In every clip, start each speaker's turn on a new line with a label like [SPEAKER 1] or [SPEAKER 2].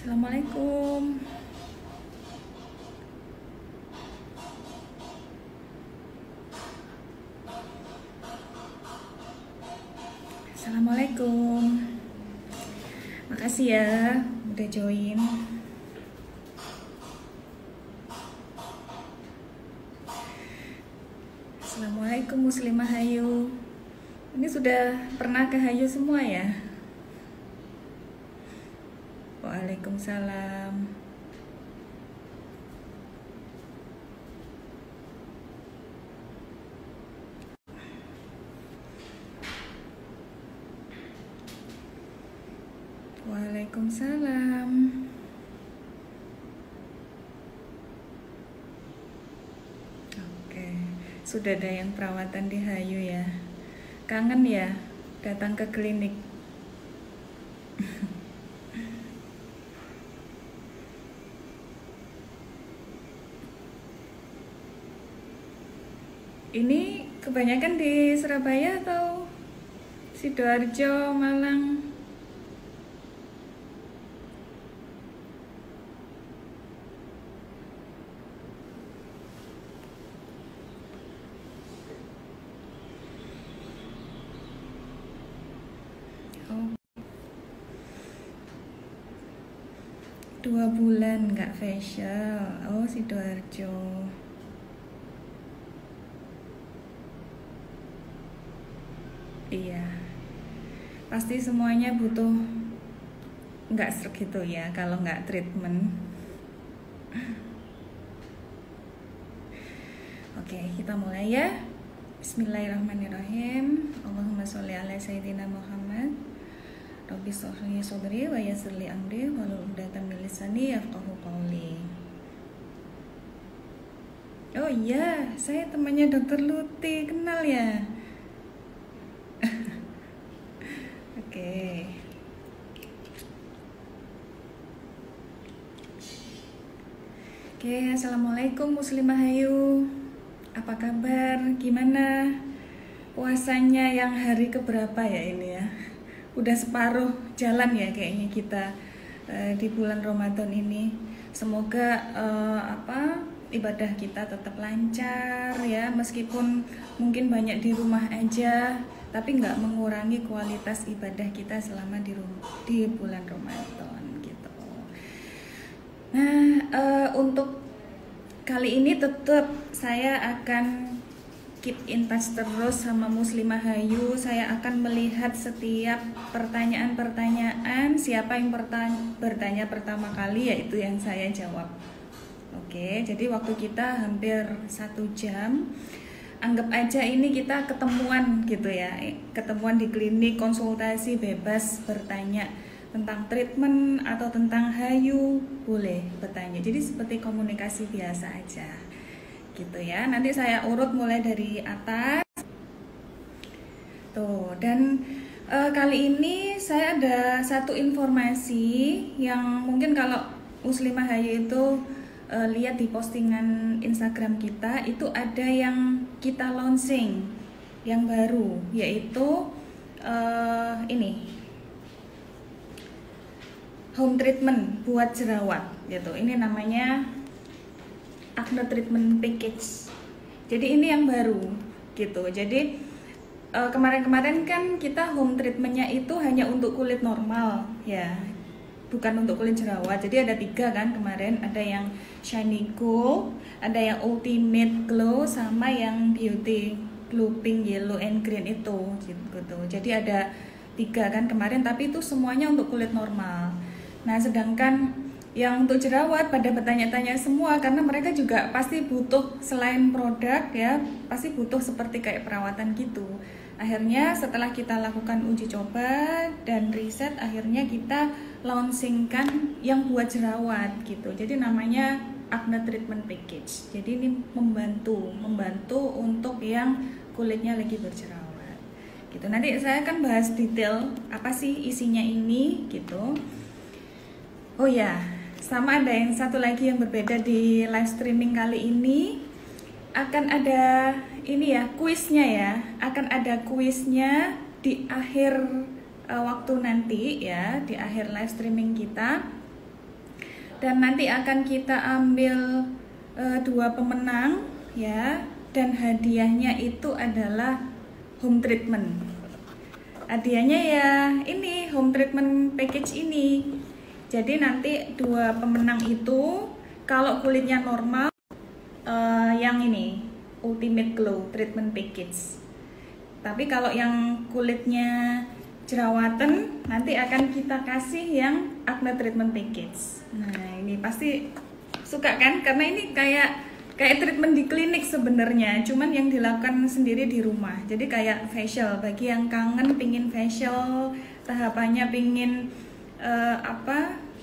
[SPEAKER 1] Assalamualaikum. Assalamualaikum. Makasih ya udah join. Assalamualaikum Muslimah Hayu. Ini sudah pernah ke Hayu semua ya? Waalaikumsalam. Waalaikumsalam. Oke, sudah ada yang perawatan di Hayu ya. Kangen ya datang ke klinik. Ini kebanyakan di Surabaya atau Sidoarjo, Malang? Oh, 2 bulan nggak facial. Oh, Sidoarjo. Iya, pasti semuanya butuh nggak segitu ya kalau nggak treatment. Oke, kita mulai ya. Bismillahirrahmanirrahim. Allahumma sholli ala sayyidina Muhammad. Rabbi shrah li sadri wa yassir li amri wahlul 'uqdatam min lisani yafqahu qawli. Oh iya, saya temannya Dokter Luti, kenal ya? Oke. Oke, Assalamualaikum Muslimah Hayu. Apa kabar? Gimana puasanya yang hari keberapa ya ini ya? Udah separuh jalan ya kayaknya kita di bulan Ramadan ini. Semoga ibadah kita tetap lancar ya, meskipun mungkin banyak di rumah aja, tapi nggak mengurangi kualitas ibadah kita selama di bulan Ramadan gitu. Nah, untuk kali ini tetap saya akan keep in touch terus sama Muslimah Hayu. Saya akan melihat setiap pertanyaan-pertanyaan, siapa yang bertanya pertama kali, yaitu yang saya jawab. Oke, jadi waktu kita hampir 1 jam. Anggap aja ini kita ketemuan gitu ya, ketemuan di klinik, konsultasi, bebas bertanya tentang treatment atau tentang Hayu, boleh bertanya. Jadi seperti komunikasi biasa aja gitu ya. Nanti saya urut mulai dari atas tuh. Dan kali ini saya ada satu informasi yang mungkin kalau Muslimah Hayu itu lihat di postingan Instagram kita, itu ada yang kita launching yang baru, yaitu ini home treatment buat jerawat gitu. Ini namanya Acne Treatment Package. Jadi ini yang baru gitu. Jadi kemarin-kemarin kan kita home treatmentnya itu hanya untuk kulit normal ya, bukan untuk kulit jerawat. Jadi ada 3 kan kemarin, ada yang Shiny Glow, ada yang Ultimate Glow, sama yang Beauty Glow Pink, Yellow, and Green itu gitu. Jadi ada 3 kan kemarin, tapi itu semuanya untuk kulit normal. Nah, sedangkan yang untuk jerawat pada bertanya-tanya semua, karena mereka juga pasti butuh selain produk ya, pasti butuh seperti kayak perawatan gitu. Akhirnya setelah kita lakukan uji coba dan riset, akhirnya kita launchingkan yang buat jerawat gitu. Jadi namanya Acne Treatment Package. Jadi ini membantu untuk yang kulitnya lagi berjerawat gitu. Nanti saya akan bahas detail apa sih isinya ini gitu. Oh ya, sama ada yang satu lagi yang berbeda di live streaming kali ini. Akan ada ini ya, kuisnya ya. Akan ada kuisnya di akhir waktu nanti ya, di akhir live streaming kita. dan nanti akan kita ambil 2 pemenang ya, dan hadiahnya itu adalah home treatment. Hadiahnya ya ini home treatment package ini. Jadi nanti 2 pemenang itu kalau kulitnya normal yang ini Ultimate Glow Treatment Package. Tapi kalau yang kulitnya jerawatan nanti akan kita kasih yang Acne Treatment Package. Nah, ini pasti suka kan? Karena ini kayak treatment di klinik sebenarnya, cuman yang dilakukan sendiri di rumah. Jadi kayak facial bagi yang kangen pingin facial, tahapannya pingin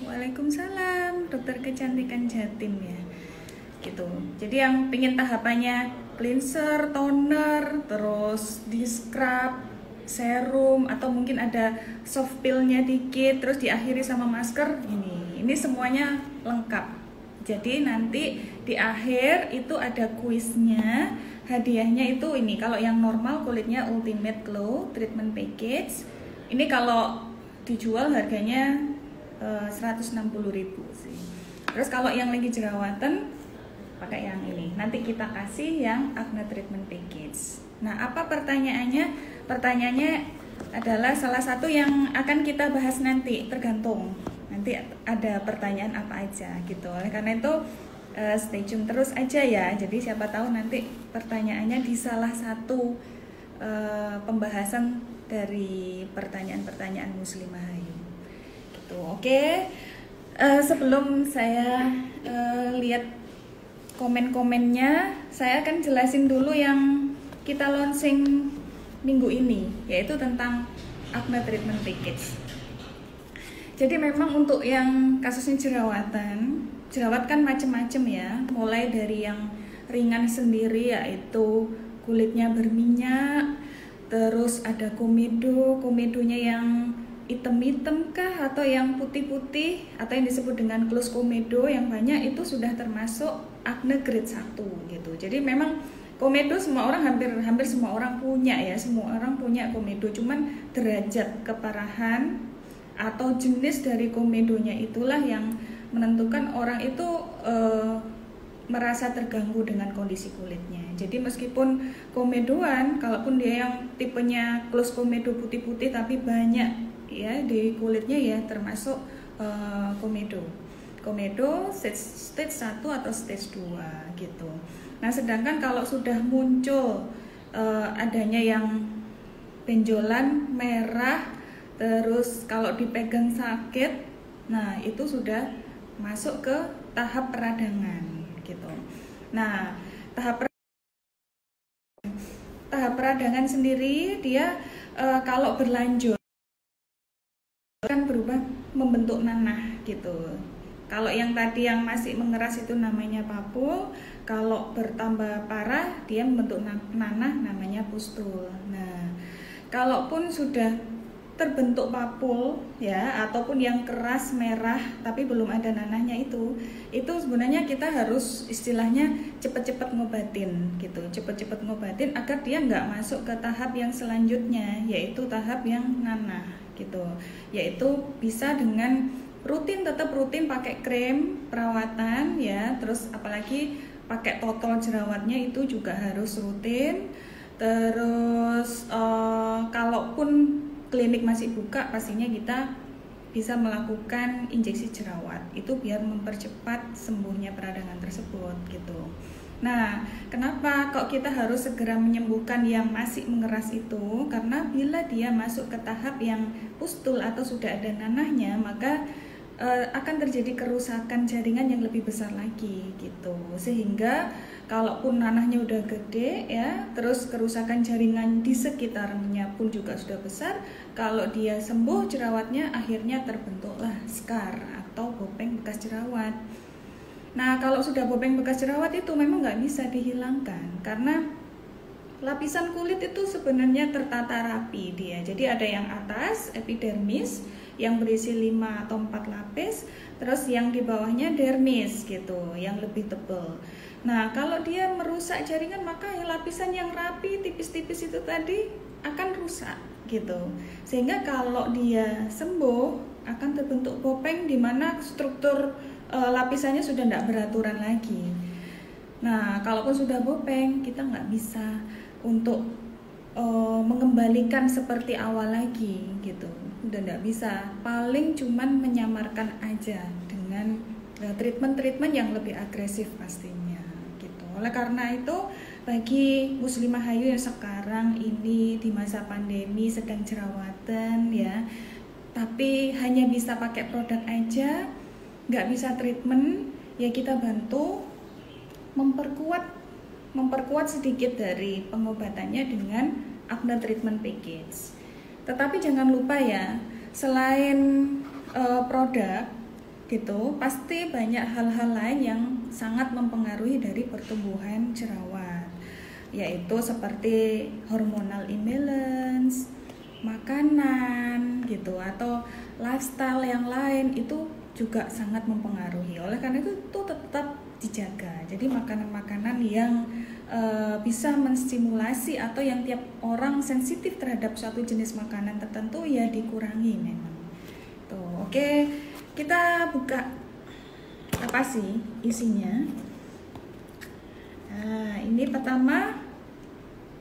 [SPEAKER 1] Waalaikumsalam, dokter kecantikan Jatim ya. Gitu. Jadi yang pingin tahapannya cleanser, toner, terus di scrub, serum, atau mungkin ada soft peel-nya dikit, terus diakhiri sama masker, ini semuanya lengkap. Jadi nanti di akhir itu ada kuisnya, hadiahnya itu ini. Kalau yang normal kulitnya Ultimate Glow Treatment Package, ini kalau dijual harganya 160.000 sih. Terus kalau yang lagi jerawatan pakai yang ini. Nanti kita kasih yang Acne Treatment Package. Nah, apa pertanyaannya? Pertanyaannya adalah salah satu yang akan kita bahas nanti, tergantung. Nanti ada pertanyaan apa aja gitu. Oleh karena itu stay tune terus aja ya. Jadi siapa tahu nanti pertanyaannya di salah satu pembahasan dari pertanyaan-pertanyaan Muslimah Ayu. Gitu. Oke. Sebelum saya lihat komen-komennya, saya akan jelasin dulu yang kita launching minggu ini, yaitu tentang Acne Treatment Package. Jadi memang untuk yang kasusnya jerawat kan macem-macem ya, mulai dari yang ringan sendiri yaitu kulitnya berminyak, terus ada komedonya yang hitam-hitam kah atau yang putih-putih atau yang disebut dengan close komedo, yang banyak itu sudah termasuk acne grade 1 gitu. Jadi memang komedo semua orang hampir semua orang punya ya, semua orang punya komedo, cuman derajat keparahan atau jenis dari komedonya itulah yang menentukan orang itu merasa terganggu dengan kondisi kulitnya. Jadi meskipun komedoan, kalaupun dia yang tipenya close komedo putih-putih tapi banyak ya di kulitnya ya, termasuk komedo stage 1 atau stage 2 gitu. Nah, sedangkan kalau sudah muncul adanya yang benjolan merah, terus kalau dipegang sakit, nah itu sudah masuk ke tahap peradangan gitu. Nah, tahap peradangan sendiri dia kalau berlanjut kan berubah membentuk nanah gitu. Kalau yang tadi yang masih mengeras itu namanya papul, kalau bertambah parah dia membentuk nanah namanya pustul. Nah, kalaupun sudah terbentuk papul ya, ataupun yang keras merah tapi belum ada nanahnya, itu sebenarnya kita harus istilahnya cepet-cepet ngobatin gitu, cepet-cepet ngobatin agar dia nggak masuk ke tahap yang selanjutnya, yaitu tahap yang nanah gitu. Yaitu bisa dengan tetap rutin pakai krim perawatan ya, terus apalagi pakai totol jerawatnya itu juga harus rutin. Terus kalaupun klinik masih buka, pastinya kita bisa melakukan injeksi jerawat itu biar mempercepat sembuhnya peradangan tersebut gitu. Nah, kenapa kok kita harus segera menyembuhkan yang masih mengeras itu? Karena bila dia masuk ke tahap yang pustul atau sudah ada nanahnya, maka akan terjadi kerusakan jaringan yang lebih besar lagi gitu. Sehingga kalaupun nanahnya udah gede ya, terus kerusakan jaringan di sekitarnya pun juga sudah besar, kalau dia sembuh jerawatnya akhirnya terbentuklah scar atau bopeng bekas jerawat. Nah, kalau sudah bopeng bekas jerawat itu memang nggak bisa dihilangkan karena lapisan kulit itu sebenarnya tertata rapi dia. Jadi ada yang atas epidermis yang berisi 5 atau 4 lapis, terus yang di bawahnya dermis gitu, yang lebih tebal. Nah, kalau dia merusak jaringan, maka lapisan yang rapi tipis-tipis itu tadi akan rusak gitu. Sehingga kalau dia sembuh akan terbentuk bopeng di mana struktur lapisannya sudah tidak beraturan lagi. Nah, kalaupun sudah bopeng, kita nggak bisa untuk mengembalikan seperti awal lagi gitu. Udah nggak bisa. Paling cuman menyamarkan aja dengan treatment-treatment yang lebih agresif pastinya gitu. Oleh karena itu, bagi muslimah hayu yang sekarang ini di masa pandemi sedang jerawatan ya, tapi hanya bisa pakai produk aja, nggak bisa treatment, ya kita bantu memperkuat sedikit dari pengobatannya dengan acne treatment package. Tetapi jangan lupa ya, selain produk gitu, pasti banyak hal-hal lain yang sangat mempengaruhi dari pertumbuhan jerawat, yaitu seperti hormonal imbalance, makanan gitu, atau lifestyle yang lain itu juga sangat mempengaruhi. Oleh karena itu tetap dijaga. Jadi makanan-makanan yang bisa menstimulasi atau yang tiap orang sensitif terhadap suatu jenis makanan tertentu ya dikurangi memang. Tuh, oke. Kita buka apa sih isinya. Nah, ini pertama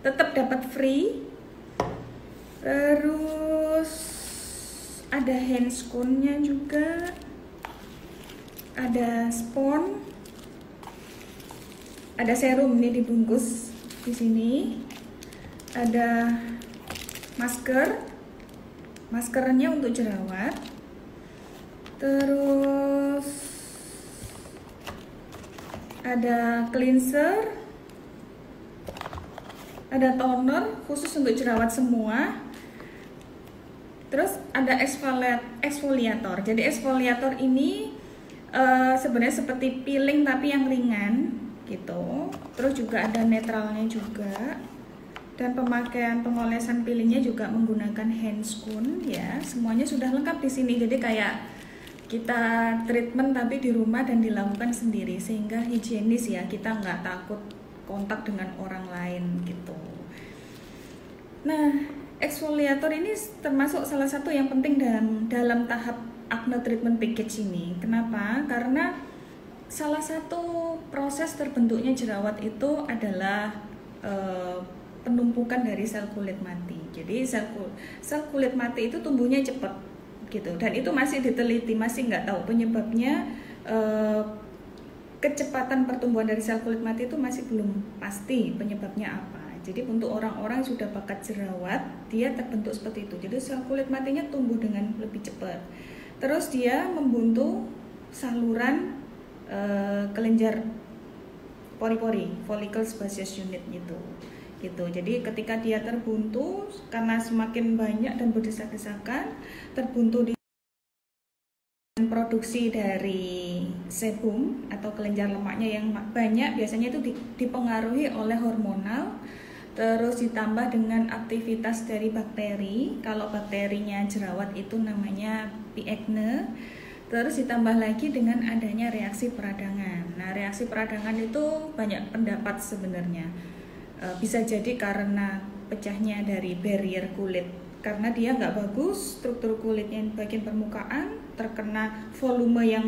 [SPEAKER 1] tetap dapat free. Terus ada handscoon-nya juga. Ada spon. Ada serum ini dibungkus di sini. Ada masker. Maskernya untuk jerawat. Terus ada cleanser. Ada toner khusus untuk jerawat semua. Terus ada exfoliator. Jadi exfoliator ini sebenarnya seperti peeling tapi yang ringan gitu. Terus juga ada netralnya juga. Dan pemakaian pengolesan peelingnya juga menggunakan handscoon ya. Semuanya sudah lengkap di sini. Jadi kayak kita treatment tapi di rumah dan dilakukan sendiri sehingga higienis ya. Kita nggak takut kontak dengan orang lain gitu. Nah, exfoliator ini termasuk salah satu yang penting dalam tahap acne treatment package ini. Kenapa? Karena salah satu proses terbentuknya jerawat itu adalah penumpukan dari sel kulit mati. Jadi sel kulit mati itu tumbuhnya cepat gitu, dan itu masih diteliti, masih nggak tahu penyebabnya. Kecepatan pertumbuhan dari sel kulit mati itu masih belum pasti penyebabnya apa. Jadi untuk orang-orang yang sudah bakat jerawat, dia terbentuk seperti itu. Jadi sel kulit matinya tumbuh dengan lebih cepat. Terus dia membuntu saluran kelenjar pori-pori, follicle sebaceous unit gitu. Jadi ketika dia terbuntu karena semakin banyak dan berdesak-desakan, terbuntu di produksi dari sebum atau kelenjar lemaknya yang banyak, biasanya itu dipengaruhi oleh hormonal. Terus ditambah dengan aktivitas dari bakteri. Kalau bakterinya jerawat itu namanya P. acne. Terus ditambah lagi dengan adanya reaksi peradangan. Nah, reaksi peradangan itu banyak pendapat sebenarnya. Bisa jadi karena pecahnya dari barrier kulit, karena dia nggak bagus, struktur kulitnya bagian permukaan terkena volume yang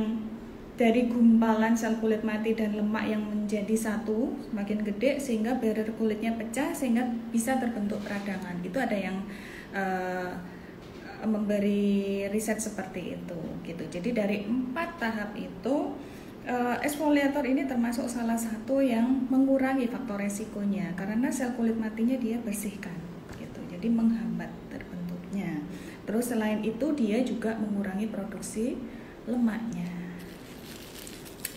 [SPEAKER 1] dari gumpalan sel kulit mati dan lemak yang menjadi satu semakin gede sehingga barrier kulitnya pecah sehingga bisa terbentuk peradangan. Itu ada yang memberi riset seperti itu gitu. Jadi dari 4 tahap itu exfoliator ini termasuk salah satu yang mengurangi faktor resikonya karena sel kulit matinya dia bersihkan gitu. Jadi menghambat terbentuknya. Terus selain itu dia juga mengurangi produksi lemaknya.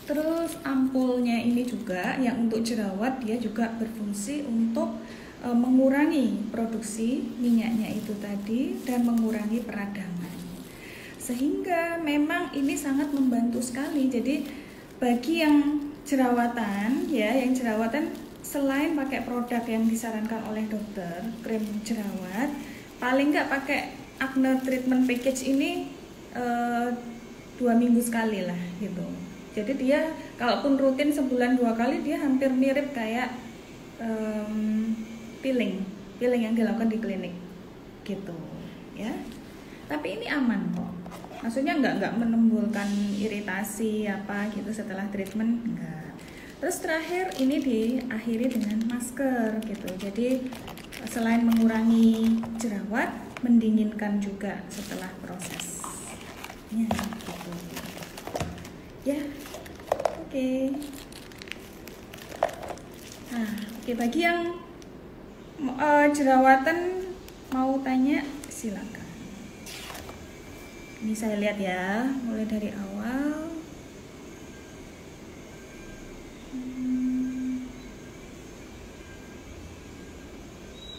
[SPEAKER 1] Terus ampulnya ini juga yang untuk jerawat, dia juga berfungsi untuk mengurangi produksi minyaknya itu tadi dan mengurangi peradangan. Sehingga memang ini sangat membantu sekali. Jadi bagi yang jerawatan ya, yang jerawatan selain pakai produk yang disarankan oleh dokter, krim jerawat, paling nggak pakai acne treatment package ini 2 minggu sekali lah gitu. Jadi dia kalaupun rutin sebulan 2 kali, dia hampir mirip kayak peeling yang dilakukan di klinik gitu ya. Tapi ini aman kok, Maksudnya nggak menimbulkan iritasi apa gitu setelah treatment, enggak. Terus terakhir ini diakhiri dengan masker gitu. Jadi selain mengurangi jerawat, mendinginkan juga setelah proses. Ya, gitu. Ya, oke. Nah, oke, bagi yang jerawatan mau tanya silakan. Ini saya lihat ya, mulai dari awal.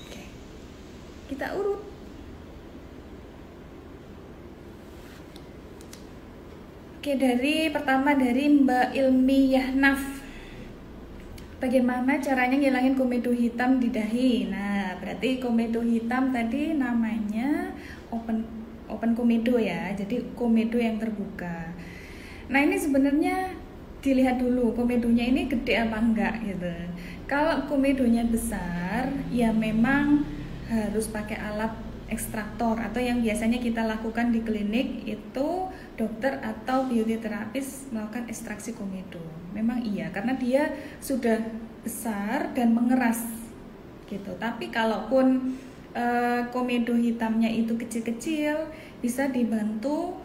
[SPEAKER 1] Oke, kita urut. Oke, pertama dari Mbak Ilmi Yahnaf. Bagaimana caranya ngilangin komedo hitam di dahi? Nah, berarti komedo hitam tadi namanya open komedo ya, jadi komedo yang terbuka. Nah, ini sebenarnya dilihat dulu komedonya ini gede apa enggak gitu. Kalau komedonya besar, ya memang harus pakai alat ekstraktor atau yang biasanya kita lakukan di klinik itu dokter atau beauty terapis melakukan ekstraksi komedo. Memang iya, karena dia sudah besar dan mengeras gitu. Tapi kalaupun komedo hitamnya itu kecil-kecil, bisa dibantu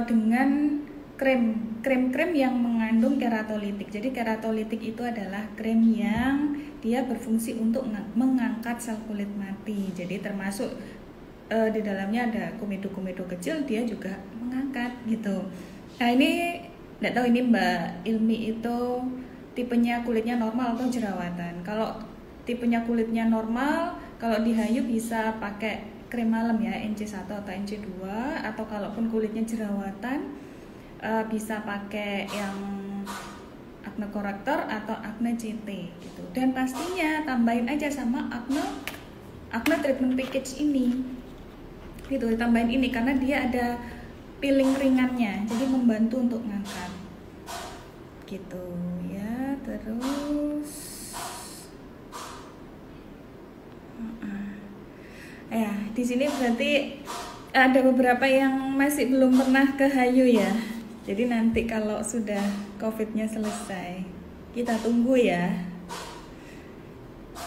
[SPEAKER 1] dengan krim yang mengandung keratolitik. Jadi keratolitik itu adalah krim yang dia berfungsi untuk mengangkat sel kulit mati. Jadi termasuk di dalamnya ada komedo-komedo kecil, dia juga mengangkat gitu. Nah, ini nggak tahu ini Mbak Ilmi itu tipenya kulitnya normal atau jerawatan. Kalau tipenya kulitnya normal, kalau dihayu bisa pakai krim malam ya, NC1 atau NC2, atau kalaupun kulitnya jerawatan bisa pakai yang acne corrector atau acne CT gitu. Dan pastinya tambahin aja sama acne treatment package ini gitu, ditambahin ini karena dia ada peeling ringannya, jadi membantu untuk ngangkat gitu ya. Terus ya di sini berarti ada beberapa yang masih belum pernah ke Hayu ya. Jadi nanti kalau sudah COVID-nya selesai, kita tunggu ya.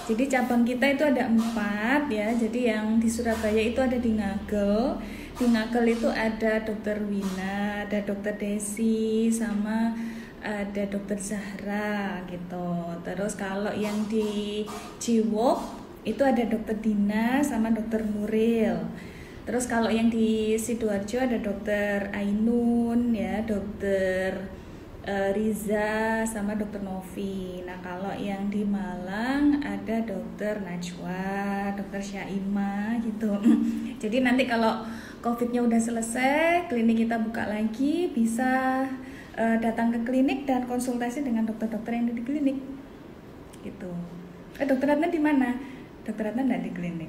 [SPEAKER 1] Jadi cabang kita itu ada 4 ya. Jadi yang di Surabaya itu ada di Ngagel. Di Ngagel itu ada Dokter Wina, ada Dokter Desi, sama ada Dokter Zahra gitu. Terus kalau yang di Jiwok itu ada Dokter Dina sama Dokter Nuril. Terus kalau yang di Sidoarjo ada Dokter Ainun ya, Dokter Riza sama Dokter Novi. Nah, kalau yang di Malang ada Dokter Najwa, Dokter Syaima gitu. Jadi nanti kalau COVID-nya udah selesai, klinik kita buka lagi, bisa datang ke klinik dan konsultasi dengan dokter-dokter yang ada di klinik gitu. Dokter Ratna di mana? Dokter Ratna nggak di klinik.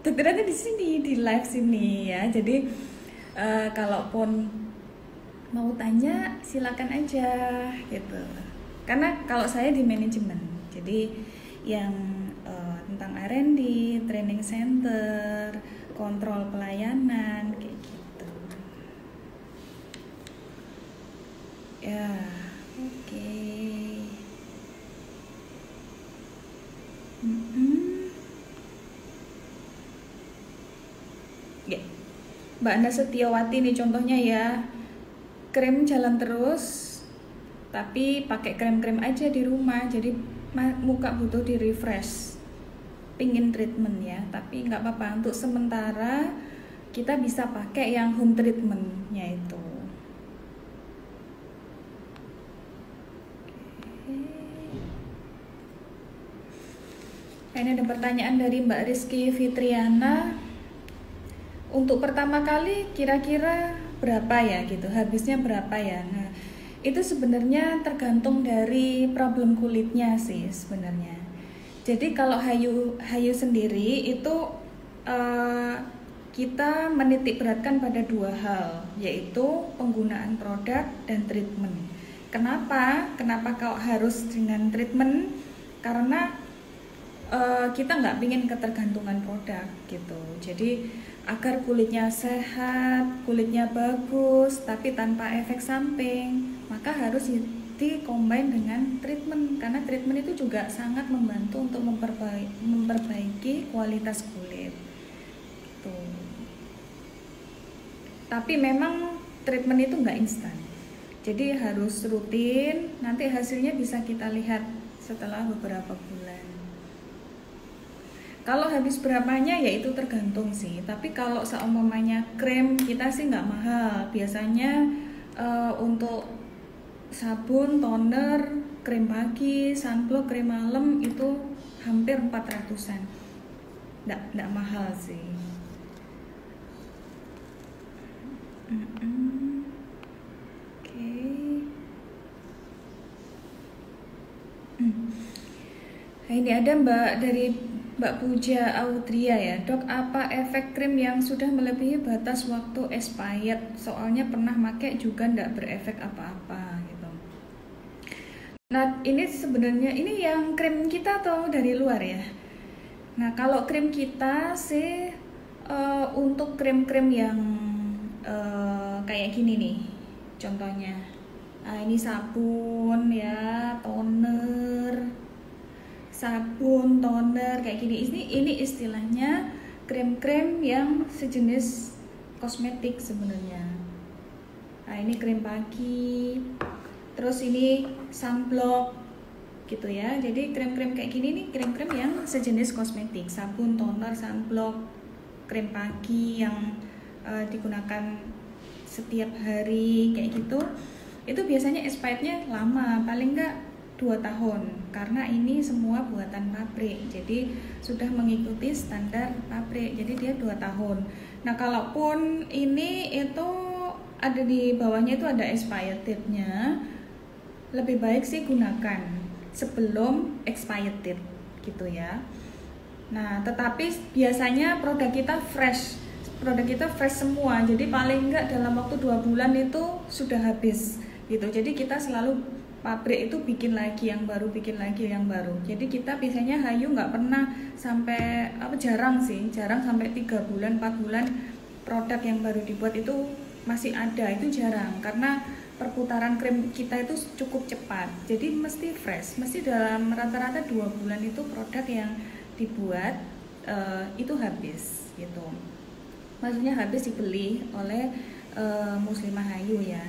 [SPEAKER 1] Dokter Ratna di sini, di live sini ya. Jadi kalaupun mau tanya silakan aja gitu. Karena kalau saya di manajemen, jadi yang tentang R&D, training center, kontrol pelayanan kayak gitu. Ya, oke. Ya, Mbak Anda Setiawati nih contohnya ya. Krim jalan terus, tapi pakai krim-krim aja di rumah. Jadi muka butuh di refresh, pingin treatment ya, tapi nggak apa-apa. Untuk sementara kita bisa pakai yang home treatmentnya itu. Ini ada pertanyaan dari Mbak Rizky Fitriana. Untuk pertama kali kira-kira berapa ya gitu, habisnya berapa ya? Nah, itu sebenarnya tergantung dari problem kulitnya sih sebenarnya. Jadi kalau Hayu sendiri itu kita menitik beratkan pada 2 hal, yaitu penggunaan produk dan treatment. Kenapa kok harus dengan treatment? Karena kita nggak ingin ketergantungan produk gitu. Jadi agar kulitnya sehat, kulitnya bagus, tapi tanpa efek samping, maka harus di-combine dengan treatment, karena treatment itu juga sangat membantu untuk memperbaiki kualitas kulit. Tuh. Tapi memang treatment itu nggak instan, jadi harus rutin. Nanti hasilnya bisa kita lihat setelah beberapa bulan. Kalau habis berapanya ya itu tergantung sih. Tapi kalau seumpamanya krim kita sih nggak mahal. Biasanya untuk sabun, toner, krim pagi, sunblock, krim malam itu hampir 400-an. Nggak mahal sih. Oke. Nah, ini ada dari Mbak Puja Audria ya, Dok, apa efek krim yang sudah melebihi batas waktu expired? Soalnya pernah pakai juga nggak berefek apa-apa gitu. Nah, ini sebenarnya ini yang krim kita atau dari luar ya? Nah, kalau krim kita sih untuk krim-krim yang kayak gini nih, contohnya. Nah, ini sabun ya, toner. Sabun, toner kayak gini. Ini istilahnya krim-krim yang sejenis kosmetik sebenarnya. Nah, ini krim pagi. Terus ini sunblock gitu ya. Jadi krim-krim kayak gini nih krim-krim yang sejenis kosmetik. Sabun, toner, sunblock, krim pagi yang digunakan setiap hari kayak gitu. Itu biasanya expirednya lama, paling enggak 2 tahun, karena ini semua buatan pabrik, jadi sudah mengikuti standar pabrik, jadi dia 2 tahun. Nah, kalaupun ini itu ada di bawahnya itu ada expired date-nya, lebih baik sih gunakan sebelum expired date gitu ya. Nah, tetapi biasanya produk kita fresh semua, jadi paling enggak dalam waktu 2 bulan itu sudah habis gitu. Jadi kita selalu pabrik itu bikin lagi yang baru. Jadi kita biasanya Hayu nggak pernah sampai jarang sampai 3 bulan 4 bulan produk yang baru dibuat itu masih ada, itu jarang, karena perputaran krim kita itu cukup cepat. Jadi mesti fresh, mesti dalam rata-rata 2 bulan itu produk yang dibuat itu habis gitu. Maksudnya habis dibeli oleh Muslimah Hayu ya.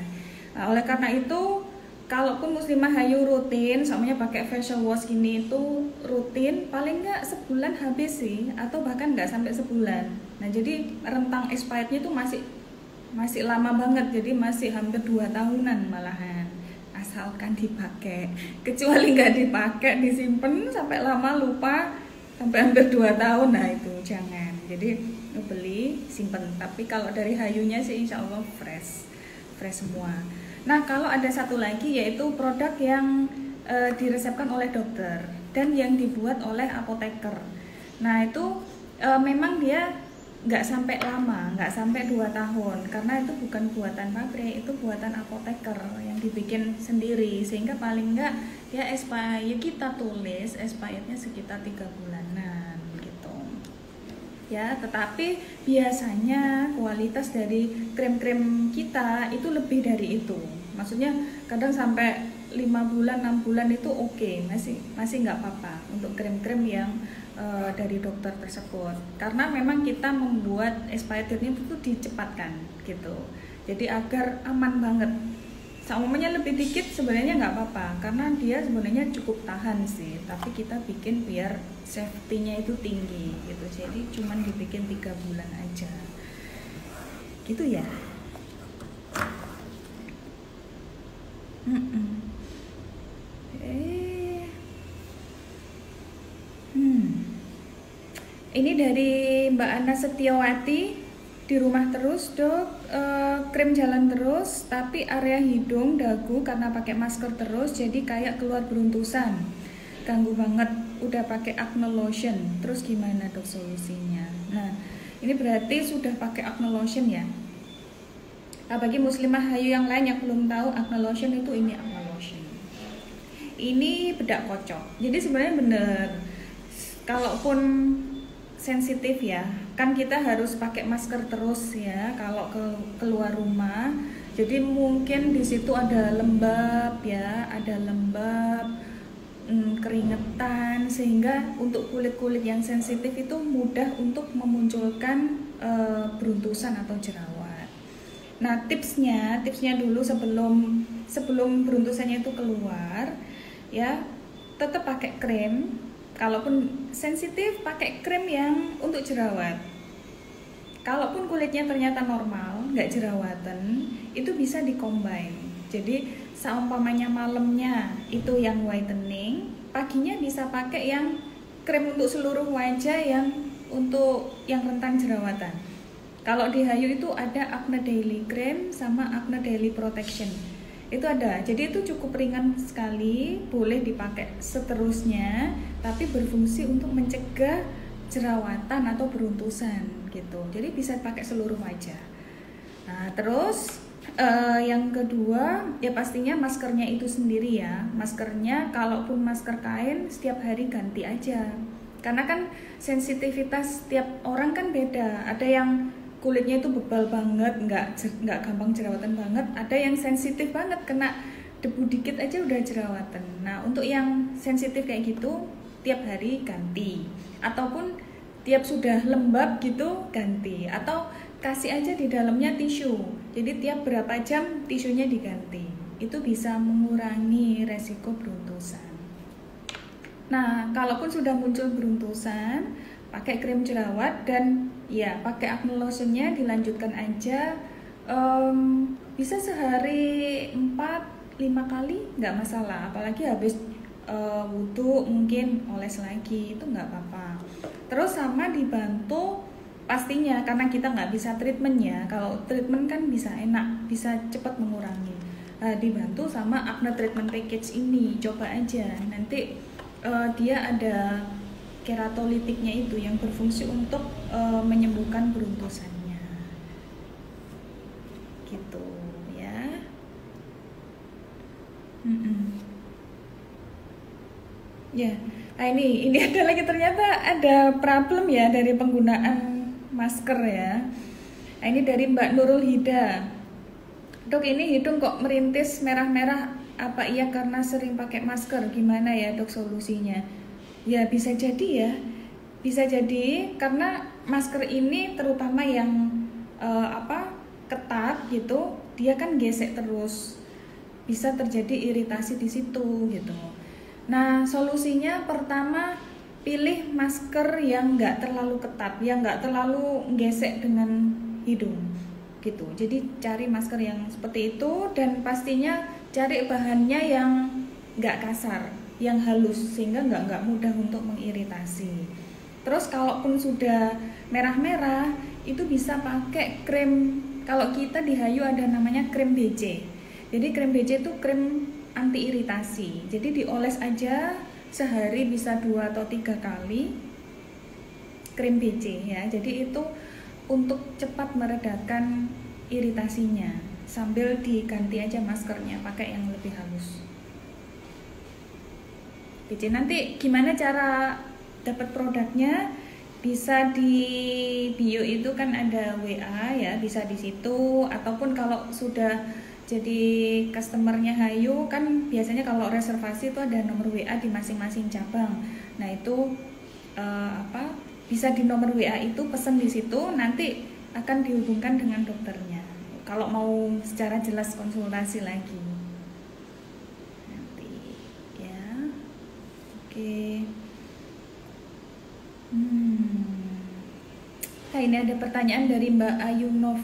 [SPEAKER 1] Nah, oleh karena itu kalaupun Muslimah Hayu rutin, samanya pakai facial wash gini itu rutin, paling nggak sebulan habis sih, atau bahkan nggak sampai sebulan. Nah, jadi rentang expirednya itu masih lama banget, jadi masih hampir 2 tahunan malahan, asalkan dipakai. Kecuali nggak dipakai, disimpan sampai lama lupa, sampai hampir 2 tahun, nah itu jangan. Jadi beli, simpen. Tapi kalau dari Hayunya sih insya Allah fresh semua. Nah, kalau ada satu lagi yaitu produk yang diresepkan oleh dokter dan yang dibuat oleh apoteker. Nah, itu memang dia nggak sampai lama, nggak sampai 2 tahun, karena itu bukan buatan pabrik, itu buatan apoteker yang dibikin sendiri, sehingga paling nggak ya expired, kita tulis expirednya sekitar 3 bulanan gitu ya. Tetapi biasanya kualitas dari krim-krim kita itu lebih dari itu. Maksudnya kadang sampai 5 bulan, 6 bulan itu oke, masih nggak apa-apa untuk krim-krim yang dari dokter tersebut, karena memang kita membuat expired date-nya itu dicepatkan gitu, jadi agar aman banget. Seumumnya lebih dikit sebenarnya nggak apa-apa, karena dia sebenarnya cukup tahan sih, tapi kita bikin biar safety-nya itu tinggi gitu, jadi cuman dibikin 3 bulan aja gitu ya. Ini dari Mbak Ana Setiawati, di rumah terus Dok, krim jalan terus, tapi area hidung, dagu karena pakai masker terus jadi kayak keluar beruntusan, ganggu banget. Udah pakai acne lotion, terus gimana Dok solusinya? Nah, ini berarti sudah pakai acne lotion ya. Nah, bagi Muslimah Hayu yang lain yang belum tahu acne lotion itu, ini acne lotion. Ini bedak kocok. Jadi sebenarnya bener, kalaupun sensitif ya, kan kita harus pakai masker terus ya kalau keluar rumah. Jadi mungkin di situ ada lembab ya, ada lembab, keringetan, sehingga untuk kulit-kulit yang sensitif itu mudah untuk memunculkan beruntusan atau jerawat. Nah, tipsnya dulu sebelum beruntusannya itu keluar ya, tetap pakai krim. Kalaupun sensitif, pakai krim yang untuk jerawat. Kalaupun kulitnya ternyata normal, nggak jerawatan, itu bisa di-combine. Jadi seumpamanya malamnya itu yang whitening, paginya bisa pakai yang krim untuk seluruh wajah yang untuk yang rentan jerawatan. Kalau di Hayu itu ada Acne Daily Cream sama Acne Daily Protection. Itu ada, jadi itu cukup ringan sekali, boleh dipakai seterusnya, tapi berfungsi untuk mencegah jerawatan atau beruntusan gitu. Jadi bisa pakai seluruh wajah. Nah, terus yang kedua ya pastinya maskernya itu sendiri ya. Maskernya kalaupun masker kain setiap hari ganti aja. Karena kan sensitivitas setiap orang kan beda. Ada yang kulitnya itu bebal banget, nggak gampang jerawatan banget. Ada yang sensitif banget, kena debu dikit aja udah jerawatan. Nah, untuk yang sensitif kayak gitu, tiap hari ganti. Ataupun tiap sudah lembab gitu, ganti. Atau kasih aja di dalamnya tisu. Jadi tiap berapa jam tisunya diganti. Itu bisa mengurangi resiko beruntusan. Nah, kalaupun sudah muncul beruntusan, pakai krim jerawat dan ya pakai acne lotionnya dilanjutkan aja. Bisa sehari 4-5 kali nggak masalah, apalagi habis wudhu mungkin oles lagi, itu nggak apa-apa. Terus sama dibantu pastinya, karena kita nggak bisa treatment ya, kalau treatment kan bisa enak, bisa cepat mengurangi. Dibantu sama acne treatment package ini, coba aja nanti. Dia ada keratolitiknya itu yang berfungsi untuk menyembuhkan beruntusannya gitu ya. Ya, nah ini ada lagi, ternyata ada problem ya dari penggunaan masker ya. Nah, ini dari Mbak Nurul Hida. Dok, ini hidung kok merintis merah-merah, apa iya karena sering pakai masker? Gimana ya dok solusinya? Ya bisa jadi ya, bisa jadi karena masker ini terutama yang ketat gitu, dia kan gesek terus, bisa terjadi iritasi di situ gitu. Nah, solusinya pertama, pilih masker yang nggak terlalu ketat, yang nggak terlalu gesek dengan hidung gitu. Jadi cari masker yang seperti itu, dan pastinya cari bahannya yang nggak kasar, yang halus, sehingga nggak mudah untuk mengiritasi. Terus kalaupun sudah merah-merah, itu bisa pakai krim. Kalau kita di Hayu ada namanya krim BJ. Jadi krim BJ itu krim anti iritasi. Jadi dioles aja sehari bisa 2 atau 3 kali krim BJ ya. Jadi itu untuk cepat meredakan iritasinya, sambil diganti aja maskernya pakai yang lebih halus. BJ. Nanti gimana cara dapat produknya? Bisa di bio itu kan ada WA ya, bisa di situ. Ataupun kalau sudah jadi customernya Hayu kan biasanya kalau reservasi itu ada nomor WA di masing-masing cabang. Nah itu bisa di nomor WA itu pesan di situ, nanti akan dihubungkan dengan dokternya. Kalau mau secara jelas konsultasi lagi nanti ya. Oke. Nah, ini ada pertanyaan dari Mbak Ayunov.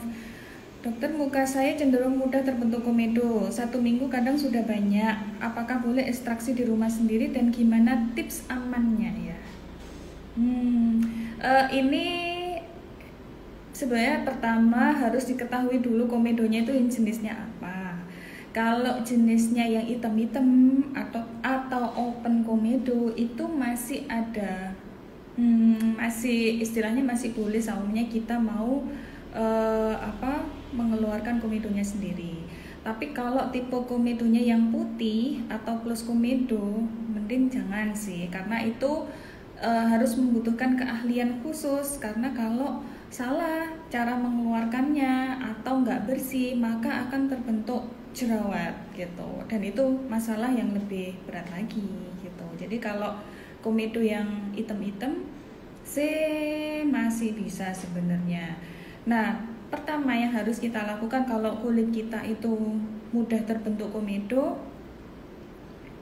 [SPEAKER 1] Dokter, muka saya cenderung mudah terbentuk komedo. 1 minggu kadang sudah banyak. Apakah boleh ekstraksi di rumah sendiri dan gimana tips amannya ya? Ini sebenarnya pertama harus diketahui dulu komedonya itu jenisnya apa. Kalau jenisnya yang hitam-hitam atau open komedo itu masih ada, masih istilahnya masih boleh, soalnya kita mau mengeluarkan komedonya sendiri. Tapi kalau tipe komedonya yang putih atau plus komedo, mending jangan sih, karena itu harus membutuhkan keahlian khusus, karena kalau salah cara mengeluarkannya atau nggak bersih maka akan terbentuk jerawat gitu, dan itu masalah yang lebih berat lagi gitu. Jadi kalau komedo yang hitam-hitam sih masih bisa sebenarnya. Nah, pertama yang harus kita lakukan kalau kulit kita itu mudah terbentuk komedo,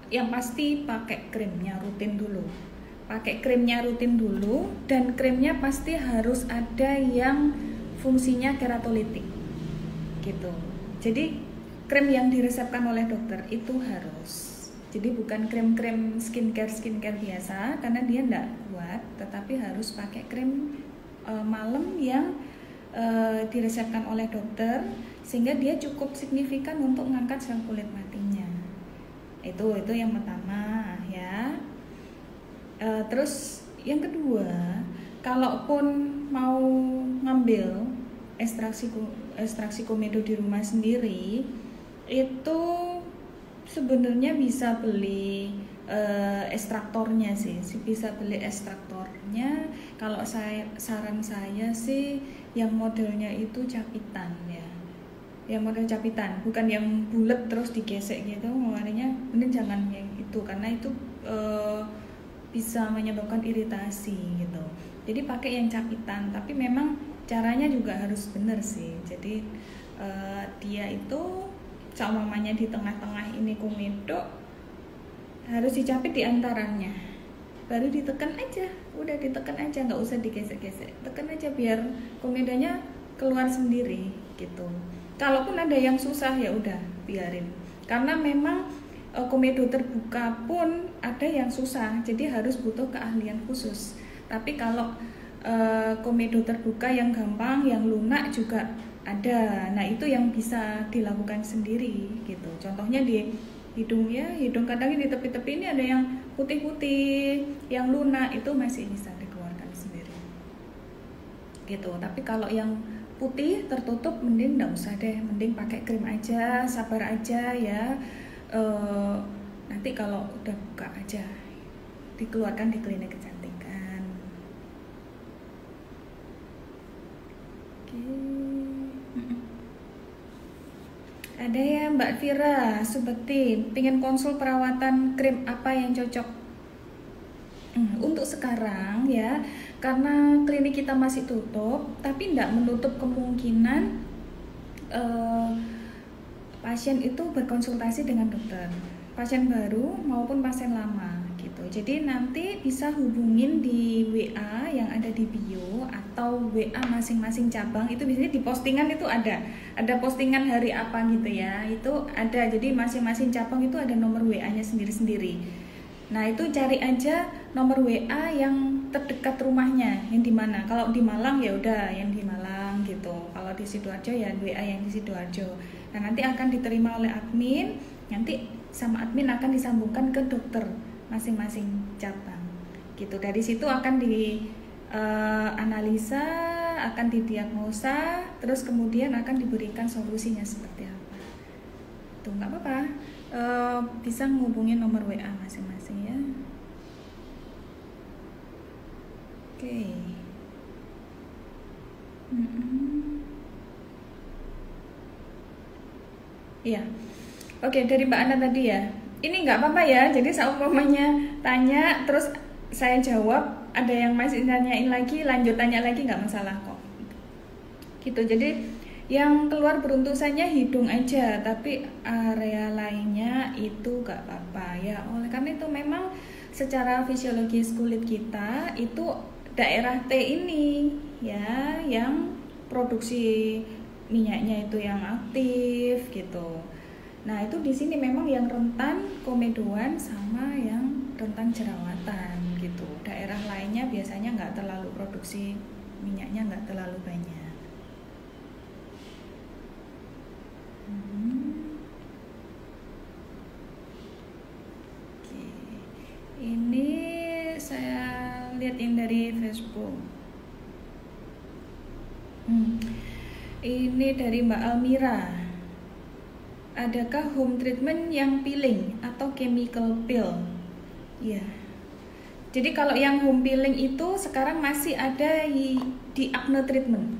[SPEAKER 1] yang pasti pakai krimnya rutin dulu. Pakai krimnya rutin dulu, dan krimnya pasti harus ada yang fungsinya keratolitik gitu. Jadi krim yang diresepkan oleh dokter itu harus. Jadi bukan krim-krim skincare biasa, karena dia enggak kuat, tetapi harus pakai krim malam yang diresepkan oleh dokter, sehingga dia cukup signifikan untuk mengangkat sel kulit matinya. Itu yang pertama ya. Terus yang kedua, kalaupun mau ngambil ekstraksi komedo di rumah sendiri, itu sebenarnya bisa beli ekstraktornya sih, bisa beli ekstraktornya. Kalau saran saya sih yang modelnya itu capitan ya, yang model capitan, bukan yang bulat terus digesek gitu. Makanya mending jangan yang itu, karena itu bisa menyebabkan iritasi gitu. Jadi pakai yang capitan, tapi memang caranya juga harus benar sih. Jadi dia itu seumpamanya di tengah-tengah ini komedo, harus dicapit di antaranya, baru ditekan aja, udah ditekan aja, nggak usah digesek-gesek, tekan aja biar komedonya keluar sendiri gitu. Kalaupun ada yang susah ya udah biarin, karena memang komedo terbuka pun ada yang susah, jadi harus butuh keahlian khusus. Tapi kalau komedo terbuka yang gampang, yang lunak juga ada. Nah itu yang bisa dilakukan sendiri gitu. Contohnya di hidung ya, hidung kadang di tepi-tepi ini ada yang putih-putih, yang lunak, itu masih bisa dikeluarkan sendiri gitu. Tapi kalau yang putih tertutup mending nggak usah deh, mending pakai krim aja, sabar aja ya. Nanti kalau udah buka aja dikeluarkan di klinik kecantikan. Oke. Ada ya Mbak Vira Subekti, pengen konsul perawatan krim apa yang cocok? Untuk sekarang ya, karena klinik kita masih tutup, tapi tidak menutup kemungkinan pasien itu berkonsultasi dengan dokter, pasien baru maupun pasien lama gitu. Jadi nanti bisa hubungin di WA yang ada di bio atau WA masing-masing cabang. Itu biasanya di postingan itu ada postingan hari apa gitu ya, itu ada. Jadi masing-masing cabang itu ada nomor WA-nya sendiri-sendiri. Nah itu cari aja nomor WA yang terdekat rumahnya, yang di mana. Kalau di Malang ya udah yang di Malang gitu. Kalau di Sidoarjo ya WA yang di Sidoarjo. Nah nanti akan diterima oleh admin, nanti sama admin akan disambungkan ke dokter masing-masing cabang gitu. Dari situ akan dianalisa, akan didiagnosa, terus kemudian akan diberikan solusinya seperti apa. Tuh nggak apa-apa, bisa menghubungi nomor WA masing-masing ya. Oke. Iya. Oke, dari Mbak Ana tadi ya. Ini nggak apa-apa ya. Jadi seumpamanya tanya terus saya jawab, ada yang masih nanyain lagi, lanjut tanya lagi, nggak masalah kok. Gitu. Jadi yang keluar beruntusannya hidung aja, tapi area lainnya itu nggak apa-apa ya. Oleh karena itu memang secara fisiologis kulit kita itu daerah T ini ya, yang produksi minyaknya itu yang aktif gitu. Nah itu di sini memang yang rentan komedoan sama yang rentan jerawatan gitu. Daerah lainnya biasanya nggak terlalu produksi minyaknya, nggak terlalu banyak. Oke. Ini saya lihat yang dari Facebook. Ini dari Mbak Almira. Adakah home treatment yang peeling atau chemical peel? Ya, Jadi kalau yang home peeling itu sekarang masih ada di acne treatment.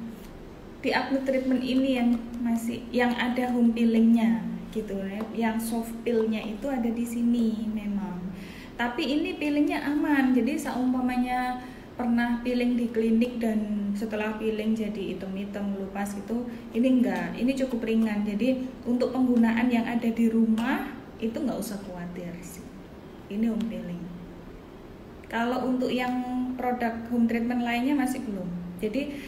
[SPEAKER 1] Di acne treatment ini yang masih yang ada home peelingnya gitu ya. Yang soft peel-nya itu ada di sini memang. Tapi ini peelingnya aman. Jadi seumpamanya pernah peeling di klinik dan setelah peeling jadi hitam-hitam lupas gitu, ini enggak. Ini cukup ringan. Jadi untuk penggunaan yang ada di rumah itu nggak usah khawatir sih. Ini home peeling. Kalau untuk yang produk home treatment lainnya masih belum. Jadi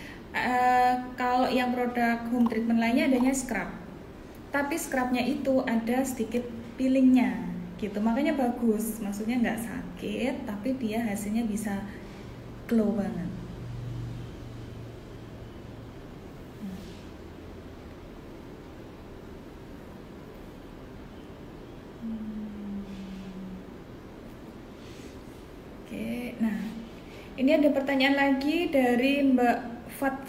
[SPEAKER 1] kalau yang produk home treatment lainnya adanya scrub. Tapi scrubnya itu ada sedikit peelingnya gitu. Makanya bagus. Maksudnya nggak sakit, tapi dia hasilnya bisa glow banget. Oke, nah ini ada pertanyaan lagi dari Mbak Fat.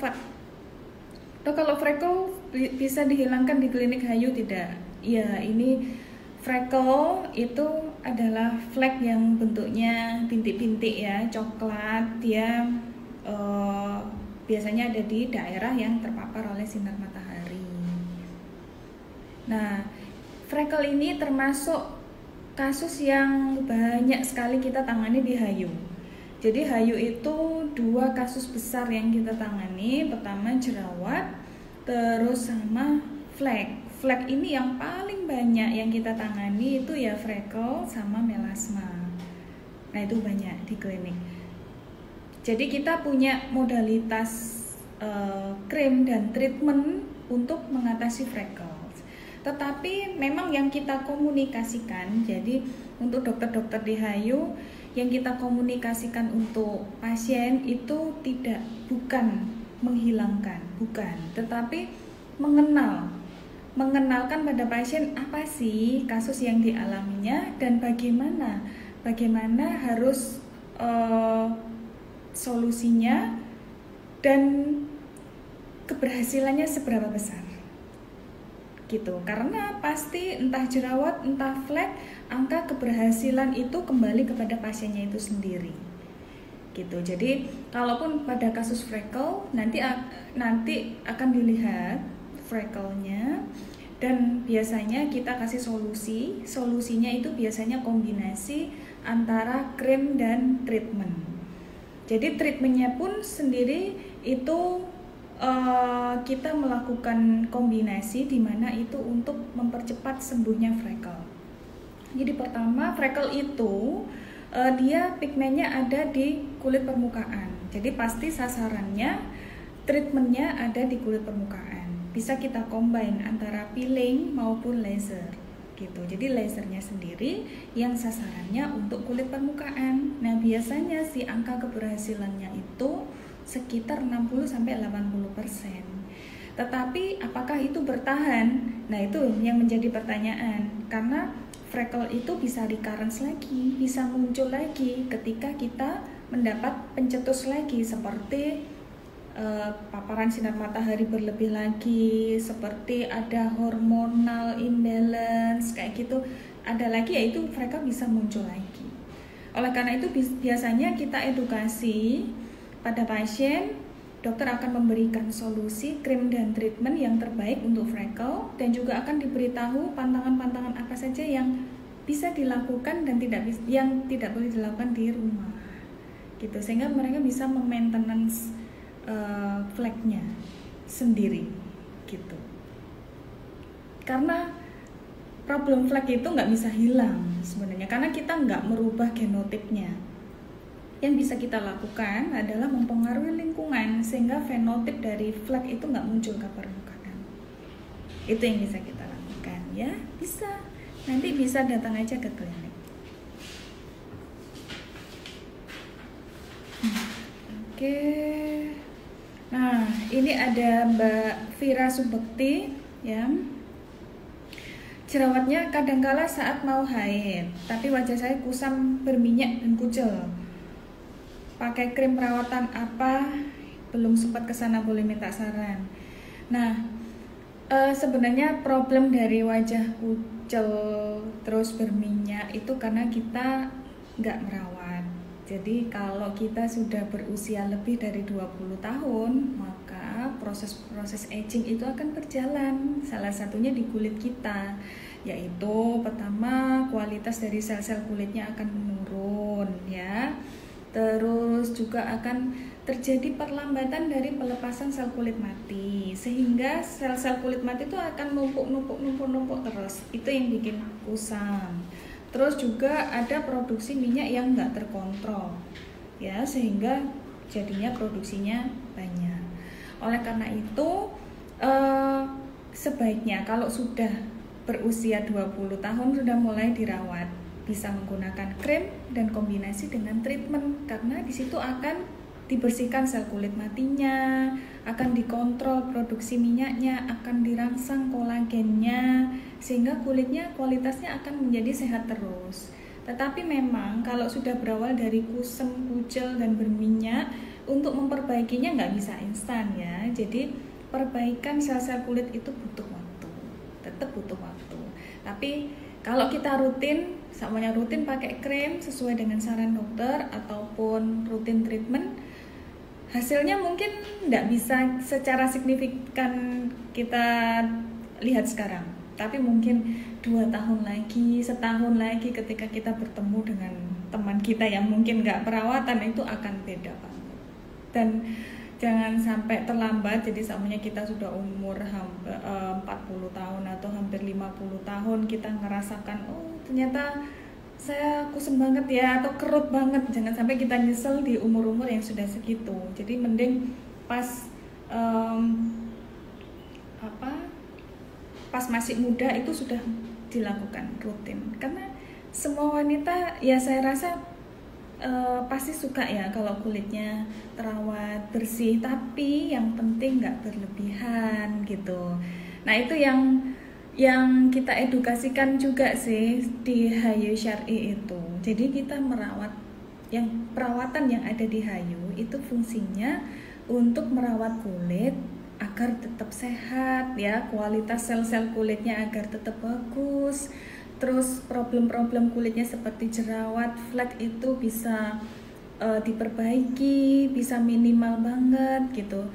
[SPEAKER 1] Tuh, kalau freckle bisa dihilangkan di klinik Hayu tidak? Ya, ini freckle itu adalah flek yang bentuknya bintik-bintik ya, coklat. Dia biasanya ada di daerah yang terpapar oleh sinar matahari. Nah, freckle ini termasuk kasus yang banyak sekali kita tangani di Hayu. Jadi Hayu itu 2 kasus besar yang kita tangani. Pertama jerawat, terus sama flek. Flek ini yang paling banyak yang kita tangani itu ya freckle sama melasma. Nah itu banyak di klinik. Jadi kita punya modalitas krim dan treatment untuk mengatasi freckle. Tetapi memang yang kita komunikasikan, jadi untuk dokter-dokter di Hayu yang kita komunikasikan untuk pasien itu bukan menghilangkan, bukan, tetapi mengenalkan pada pasien apa sih kasus yang dialaminya dan bagaimana harus solusinya dan keberhasilannya seberapa besar. Gitu. Karena pasti entah jerawat, entah flek, angka keberhasilan itu kembali kepada pasiennya itu sendiri. Gitu. Jadi, kalaupun pada kasus freckle nanti akan dilihat freckle-nya dan biasanya kita kasih solusi. Solusinya itu biasanya kombinasi antara krim dan treatment. Jadi, treatmentnya pun sendiri itu kita melakukan kombinasi di mana itu untuk mempercepat sembuhnya freckle. Jadi pertama freckle itu dia pigmennya ada di kulit permukaan. Jadi pasti sasarannya treatmentnya ada di kulit permukaan. Bisa kita combine antara peeling maupun laser gitu. Jadi lasernya sendiri yang sasarannya untuk kulit permukaan. Nah biasanya si angka keberhasilannya itu sekitar 60-80%. Tetapi apakah itu bertahan? Nah itu yang menjadi pertanyaan. Karena freckle itu bisa recurrence lagi, bisa muncul lagi ketika kita mendapat pencetus lagi seperti paparan sinar matahari berlebih lagi, seperti ada hormonal imbalance kayak gitu. Ada lagi yaitu freckle bisa muncul lagi. Oleh karena itu biasanya kita edukasi pada pasien, dokter akan memberikan solusi krim dan treatment yang terbaik untuk freckle dan juga akan diberitahu pantangan-pantangan apa saja yang bisa dilakukan dan yang tidak boleh dilakukan di rumah. Gitu sehingga mereka bisa memaintenance fleknya sendiri gitu. Karena problem flek itu nggak bisa hilang sebenarnya karena kita nggak merubah genotipnya. Yang bisa kita lakukan adalah mempengaruhi lingkungan sehingga fenotip dari flek itu nggak muncul ke permukaan. Itu yang bisa kita lakukan ya, bisa. Nanti bisa datang aja ke klinik. Oke. Nah, ini ada Mbak Vira Subekti ya. Jerawatnya kadangkala saat mau haid, tapi wajah saya kusam, berminyak dan kucel. Pakai krim perawatan apa? Belum sempat kesana, boleh minta saran. Nah, sebenarnya problem dari wajah kucel terus berminyak itu karena kita nggak merawat Jadi kalau kita sudah berusia lebih dari 20 tahun, maka proses-proses aging itu akan berjalan. Salah satunya di kulit kita, yaitu pertama kualitas dari sel-sel kulitnya akan menurun ya. Terus juga akan terjadi perlambatan dari pelepasan sel kulit mati, sehingga sel-sel kulit mati itu akan numpuk terus. Itu yang bikin kusam. Terus juga ada produksi minyak yang nggak terkontrol, ya, sehingga jadinya produksinya banyak. Oleh karena itu, sebaiknya kalau sudah berusia 20 tahun sudah mulai dirawat, bisa menggunakan krim dan kombinasi dengan treatment, karena di situ akan dibersihkan sel kulit matinya, akan dikontrol produksi minyaknya, akan dirangsang kolagennya, sehingga kulitnya kualitasnya akan menjadi sehat terus. Tetapi memang kalau sudah berawal dari kusem, kucel, dan berminyak, untuk memperbaikinya nggak bisa instan ya. Jadi perbaikan sel-sel kulit itu butuh waktu, tetap butuh waktu. Tapi kalau kita rutin, semuanya rutin pakai krim sesuai dengan saran dokter ataupun rutin treatment, hasilnya mungkin nggak bisa secara signifikan kita lihat sekarang, tapi mungkin 2 tahun lagi, setahun lagi ketika kita bertemu dengan teman kita yang mungkin nggak perawatan, itu akan beda banget. Dan jangan sampai terlambat, jadi semuanya kita sudah umur 40 tahun atau hampir 50 tahun kita ngerasakan, oh ternyata saya kusem banget ya, atau kerut banget. Jangan sampai kita nyesel di umur-umur yang sudah segitu. Jadi mending pas pas masih muda itu sudah dilakukan rutin. Karena semua wanita ya saya rasa pasti suka ya kalau kulitnya terawat, bersih, tapi yang penting nggak berlebihan gitu. Nah itu yang kita edukasikan juga sih di Hayu Syar'i itu. Jadi kita merawat, yang perawatan yang ada di Hayu itu fungsinya untuk merawat kulit agar tetap sehat ya, kualitas sel-sel kulitnya agar tetap bagus. Terus problem-problem kulitnya seperti jerawat, flek itu bisa diperbaiki, bisa minimal banget gitu.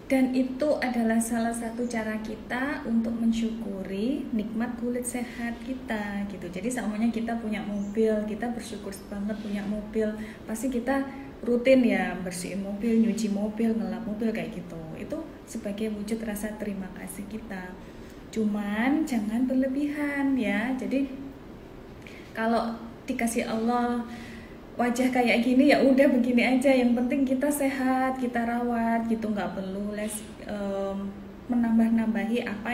[SPEAKER 1] Dan itu adalah salah satu cara kita untuk mensyukuri nikmat kulit sehat kita gitu. Jadi semuanya kita punya mobil, kita bersyukur banget punya mobil. Pasti kita rutin ya bersihin mobil, nyuci mobil, ngelap mobil kayak gitu. Itu sebagai wujud rasa terima kasih kita. Cuman jangan berlebihan ya. Jadi kalau dikasih Allah wajah kayak gini ya udah begini aja, yang penting kita sehat, kita rawat gitu, nggak perlu menambah-nambahi apa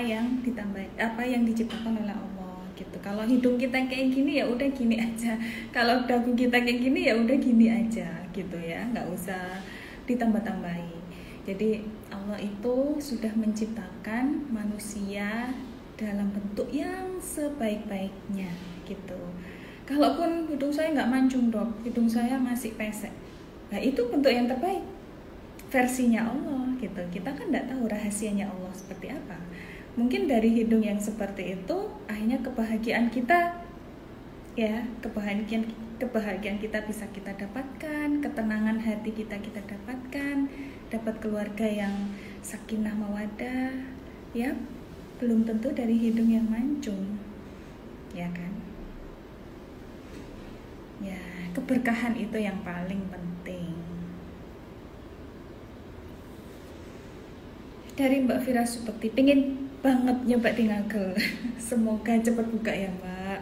[SPEAKER 1] yang diciptakan oleh Allah gitu. Kalau hidung kita kayak gini ya udah gini aja, kalau dagu kita kayak gini ya udah gini aja gitu ya, nggak usah ditambah-tambahi. Jadi Allah itu sudah menciptakan manusia dalam bentuk yang sebaik-baiknya gitu. Kalaupun hidung saya nggak mancung dok, hidung saya masih pesek, nah itu bentuk yang terbaik versinya Allah gitu. Kita kan nggak tahu rahasianya Allah seperti apa. Mungkin dari hidung yang seperti itu akhirnya kebahagiaan kita ya, kebahagiaan kita bisa kita dapatkan, ketenangan hati kita dapatkan, dapat keluarga yang sakinah mawadah ya, belum tentu dari hidung yang mancung ya kan. Ya, keberkahan itu yang paling penting. Dari Mbak Fira Supekti, pengen banget nyoba di Ngagel. Semoga cepat buka ya Mbak.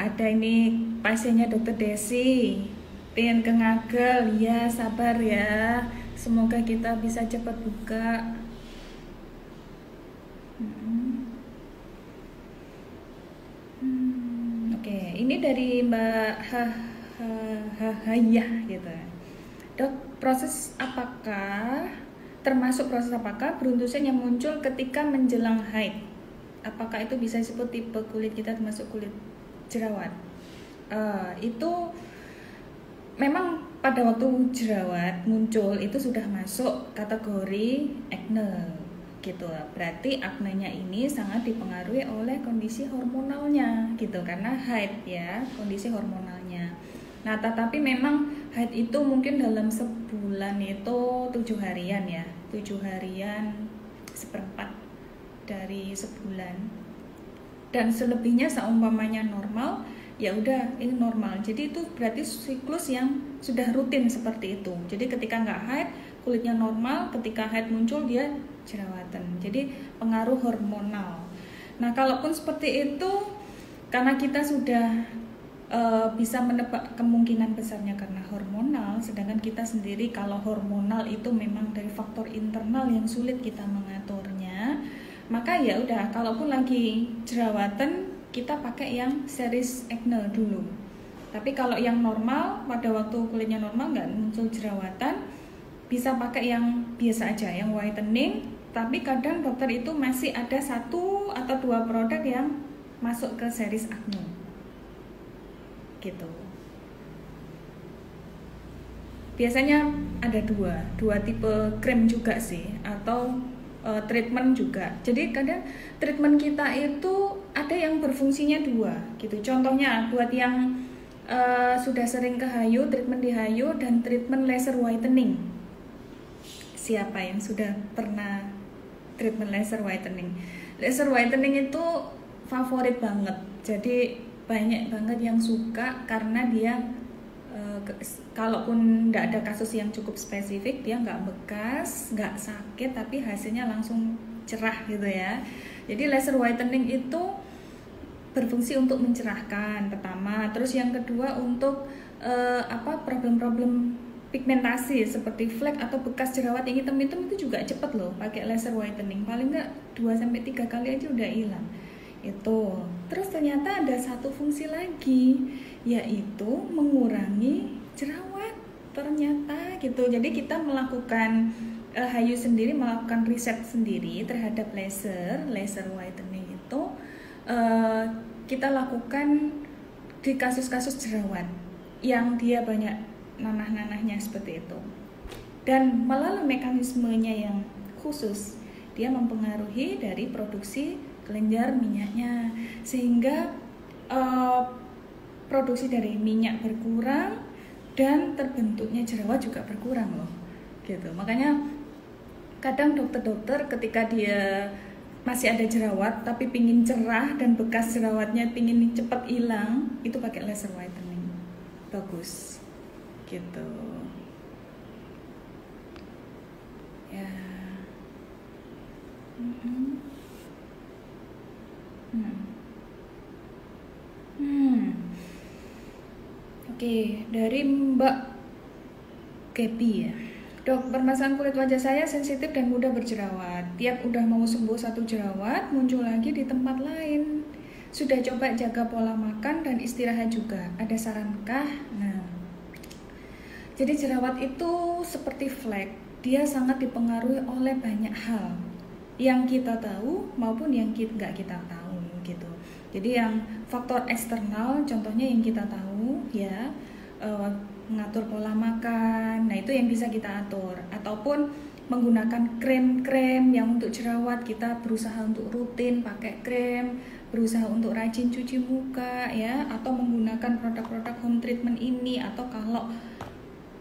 [SPEAKER 1] Ada ini pasiennya Dokter Desi, pengen ke Ngagel, ya sabar ya. Semoga kita bisa cepat buka. Oke, ini dari Mbak Hayah gitu. Dok, termasuk proses apakah beruntusan yang muncul ketika menjelang haid? Apakah itu bisa disebut tipe kulit kita termasuk kulit jerawat? Itu memang pada waktu jerawat muncul itu sudah masuk kategori acne gitu. Berarti aknenya ini sangat dipengaruhi oleh kondisi hormonalnya gitu, karena haid ya, kondisi hormonalnya. Nah, tetapi memang haid itu mungkin dalam sebulan itu 7 harian ya, 7 harian seperempat dari sebulan. Dan selebihnya seumpamanya normal, ya udah ini normal. Jadi itu berarti siklus yang sudah rutin seperti itu. Jadi ketika nggak haid kulitnya normal, ketika haid muncul dia jerawatan. Jadi pengaruh hormonal. Nah, kalaupun seperti itu, karena kita sudah bisa menebak kemungkinan besarnya karena hormonal, sedangkan kita sendiri kalau hormonal itu memang dari faktor internal yang sulit kita mengaturnya, maka ya udah, kalaupun lagi jerawatan kita pakai yang series acne dulu. Tapi kalau yang normal, pada waktu kulitnya normal nggak muncul jerawatan, bisa pakai yang biasa aja, yang whitening. Tapi kadang dokter itu masih ada 1 atau 2 produk yang masuk ke series acne gitu. Biasanya ada dua tipe krim juga sih, atau treatment juga. Jadi kadang treatment kita itu ada yang berfungsinya 2 gitu. Contohnya buat yang sudah sering ke Hayu, treatment di Hayu dan treatment laser whitening. Siapa yang sudah pernah treatment laser whitening? Laser whitening itu favorit banget. Jadi banyak banget yang suka karena dia kalaupun nggak ada kasus yang cukup spesifik, dia nggak bekas, nggak sakit, tapi hasilnya langsung cerah gitu ya. Jadi laser whitening itu berfungsi untuk mencerahkan pertama, terus yang kedua untuk problem-problem pigmentasi seperti flek atau bekas jerawat yang hitam-hitam itu juga cepet loh pakai laser whitening, paling nggak 2-3 kali aja udah hilang itu. Terus ternyata ada 1 fungsi lagi, yaitu mengurangi jerawat ternyata gitu. Jadi kita melakukan Hayu sendiri melakukan riset sendiri terhadap laser whitening itu, kita lakukan di kasus-kasus jerawat yang dia banyak nanah-nanahnya seperti itu, dan melalui mekanismenya yang khusus dia mempengaruhi dari produksi kelenjar minyaknya, sehingga produksi dari minyak berkurang dan terbentuknya jerawat juga berkurang loh gitu. Makanya kadang dokter-dokter ketika dia masih ada jerawat tapi pingin cerah dan bekas jerawatnya pingin cepat hilang, itu pakai laser whitening, bagus gitu ya. Oke, dari Mbak Gaby ya. Dok, permasalahan kulit wajah saya sensitif dan mudah berjerawat. Tiap udah mau sembuh 1 jerawat, muncul lagi di tempat lain. Sudah coba jaga pola makan dan istirahat juga. Ada sarankah? Nah, jadi jerawat itu seperti flek. Dia sangat dipengaruhi oleh banyak hal yang kita tahu maupun yang nggak kita tahu gitu. Jadi yang faktor eksternal, contohnya yang kita tahu ya, mengatur pola makan, nah itu yang bisa kita atur. Ataupun menggunakan krim-krim yang untuk jerawat, kita berusaha untuk rutin pakai krim, berusaha untuk rajin cuci muka ya, atau menggunakan produk-produk home treatment ini, atau kalau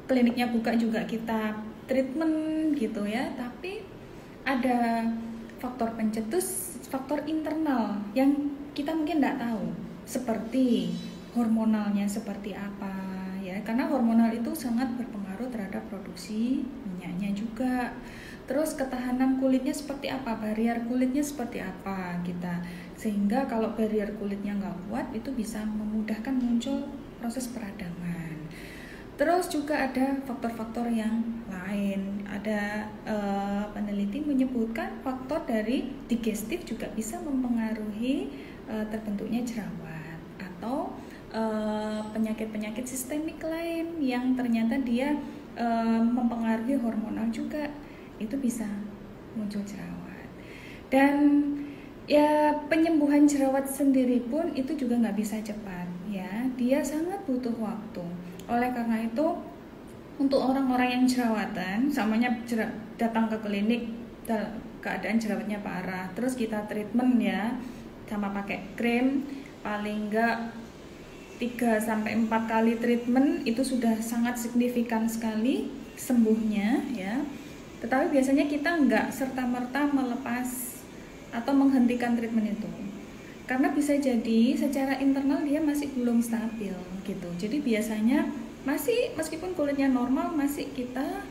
[SPEAKER 1] kliniknya buka juga kita treatment gitu ya. Tapi ada faktor pencetus, faktor internal yang kita mungkin nggak tahu, seperti hormonalnya seperti apa ya, karena hormonal itu sangat berpengaruh terhadap produksi minyaknya juga. Terus ketahanan kulitnya seperti apa, barrier kulitnya seperti apa kita, sehingga kalau barrier kulitnya nggak kuat itu bisa memudahkan muncul proses peradangan. Terus juga ada faktor-faktor yang lain. Ada peneliti menyebutkan faktor dari digestif juga bisa mempengaruhi terbentuknya jerawat, atau penyakit-penyakit sistemik lain yang ternyata dia mempengaruhi hormonal juga, itu bisa muncul jerawat. Dan ya penyembuhan jerawat sendiri pun itu juga nggak bisa cepat ya, dia sangat butuh waktu. Oleh karena itu, untuk orang-orang yang jerawatan, samanya datang ke klinik keadaan jerawatnya parah, terus kita treatment ya, sama pakai krim, paling enggak 3-4 kali treatment itu sudah sangat signifikan sekali sembuhnya ya. Tetapi biasanya kita nggak serta-merta melepas atau menghentikan treatment itu, karena bisa jadi secara internal dia masih belum stabil gitu. Jadi biasanya masih, meskipun kulitnya normal, masih kita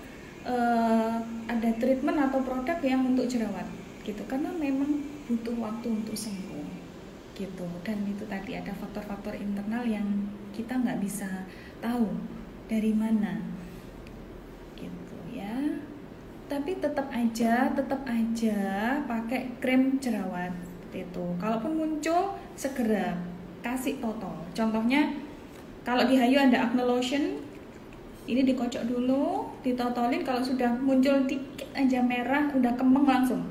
[SPEAKER 1] ada treatment atau produk yang untuk jerawat gitu, karena memang butuh waktu untuk sembuh gitu. Dan itu tadi ada faktor-faktor internal yang kita nggak bisa tahu dari mana gitu ya. Tapi tetap aja pakai krim jerawat itu. Kalaupun muncul segera kasih totol. Contohnya kalau di Hayu ada acne lotion, ini dikocok dulu, ditotolin. Kalau sudah muncul dikit aja merah, udah kembang langsung.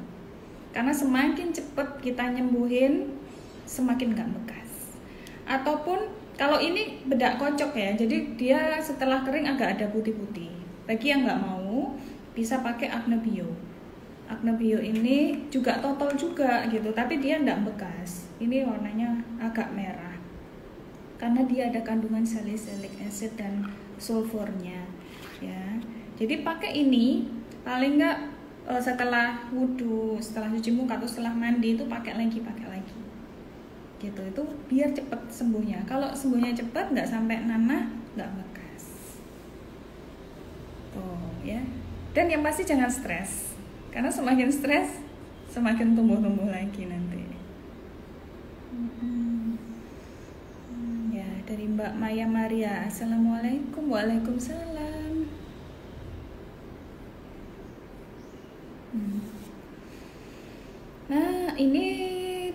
[SPEAKER 1] Karena semakin cepat kita nyembuhin, semakin nggak bekas. Ataupun kalau ini bedak kocok ya, jadi dia setelah kering agak ada putih-putih. Bagi yang nggak mau, bisa pakai Acne Bio. Acne Bio ini juga totol juga gitu, tapi dia nggak bekas. Ini warnanya agak merah karena dia ada kandungan salicylic acid dan sulfurnya ya. Jadi pakai ini paling nggak setelah wudhu, setelah cuci muka atau setelah mandi itu pakai lagi gitu. Itu biar cepet sembuhnya. Kalau sembuhnya cepat, nggak sampai nanah, nggak bekas tuh ya. Dan yang pasti jangan stres, karena semakin stres semakin tumbuh-tumbuh lagi nanti. Ya, dari Mbak Maya Maria, Assalamualaikum. Waalaikumsalam. Nah, ini